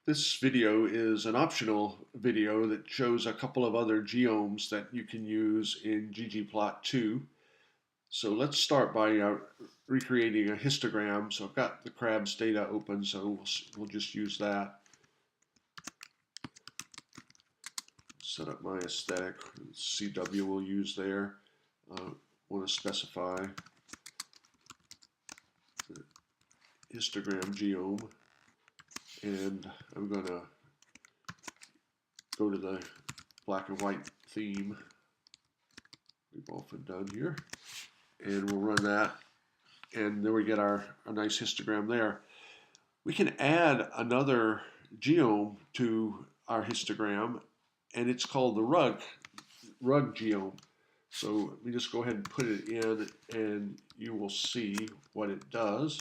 This video is an optional video that shows a couple of other geomes that you can use in ggplot 2. So let's start by recreating a histogram. So I've got the crabs data open, so we'll just use that. Set up my aesthetic. CW we'll use there. Want to specify the histogram geome. And I'm going to go to the black and white theme we've often done here, and we'll run that, and then we get our nice histogram there. We can add another geome to our histogram, and it's called the rug geome. So let me just go ahead and put it in, and you will see what it does.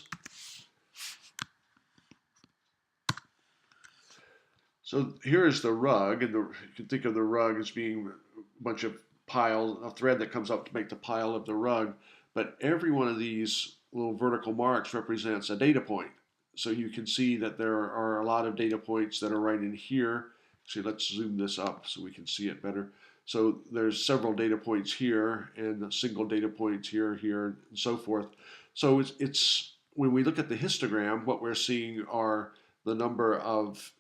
So here is the rug, and you can think of the rug as being a bunch of piles, a thread that comes up to make the pile of the rug. But every one of these little vertical marks represents a data point. So you can see that there are a lot of data points that are right in here. So let's zoom this up so we can see it better. So there's several data points here, and single data points here, and so forth. So it's when we look at the histogram, what we're seeing are the number of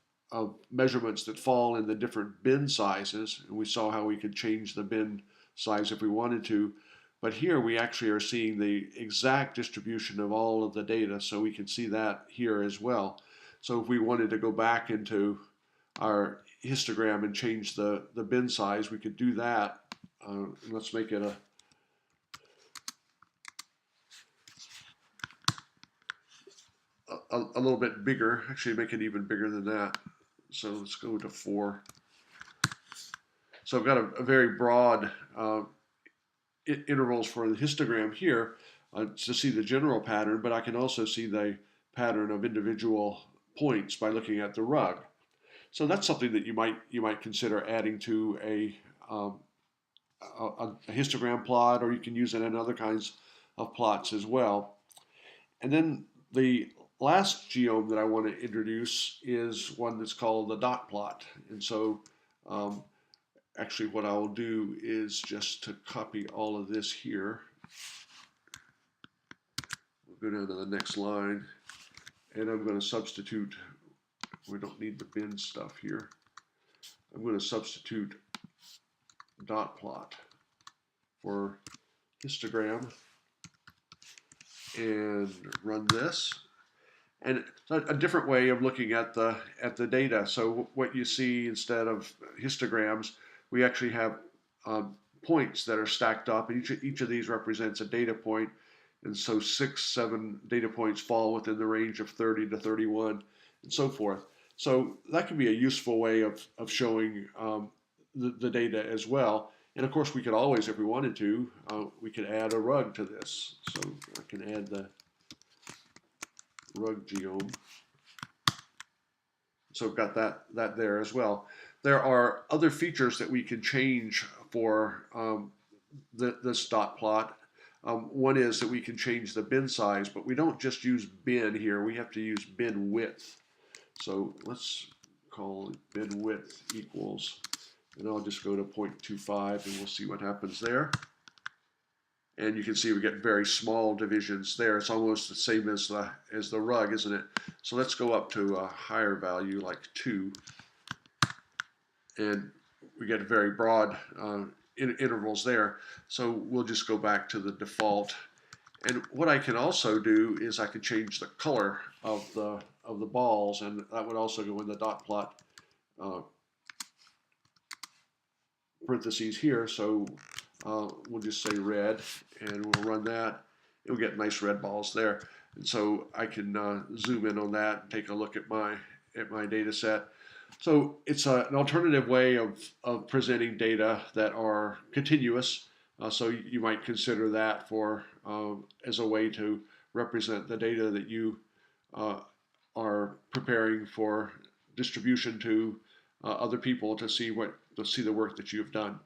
measurements that fall in the different bin sizes, and we saw how we could change the bin size if we wanted to. But here we actually are seeing the exact distribution of all of the data, so we can see that here as well. So if we wanted to go back into our histogram and change the bin size, we could do that. Let's make it a little bit bigger. Actually, make it even bigger than that. So let's go to 4. So I've got a very broad intervals for the histogram here to see the general pattern, but I can also see the pattern of individual points by looking at the rug. So that's something that you might consider adding to a histogram plot, or you can use it in other kinds of plots as well. And then the last geome that I want to introduce is one that's called the Dotplot. And so actually what I will do is just to copy all of this here. We'll go down to the next line, and I'm going to substitute, we don't need the bin stuff here. I'm going to substitute Dotplot for histogram and run this. And a different way of looking at the data. So what you see, instead of histograms, we actually have points that are stacked up. Each of these represents a data point, and so 6, 7 data points fall within the range of 30 to 31, and so forth. So that can be a useful way of showing the data as well. And of course, we could always, if we wanted to, we could add a rug to this. So I can add the rug geome. So I've got that there as well. There are other features that we can change for this dot plot. One is that we can change the bin size, but we don't just use bin here. We have to use bin width. So let's call it bin width equals, and I'll just go to 0.25, and we'll see what happens there. And you can see we get very small divisions there. It's almost the same as the rug, isn't it? So let's go up to a higher value like 2. And we get very broad intervals there. So we'll just go back to the default. And what I can also do is I can change the color of the balls, and that would also go in the dot plot parentheses here. So we'll just say red, and we'll run that. We'll get nice red balls there. And so I can zoom in on that and take a look at my data set. So it's an alternative way of presenting data that are continuous. So you might consider that for as a way to represent the data that you are preparing for distribution to other people to see the work that you've done.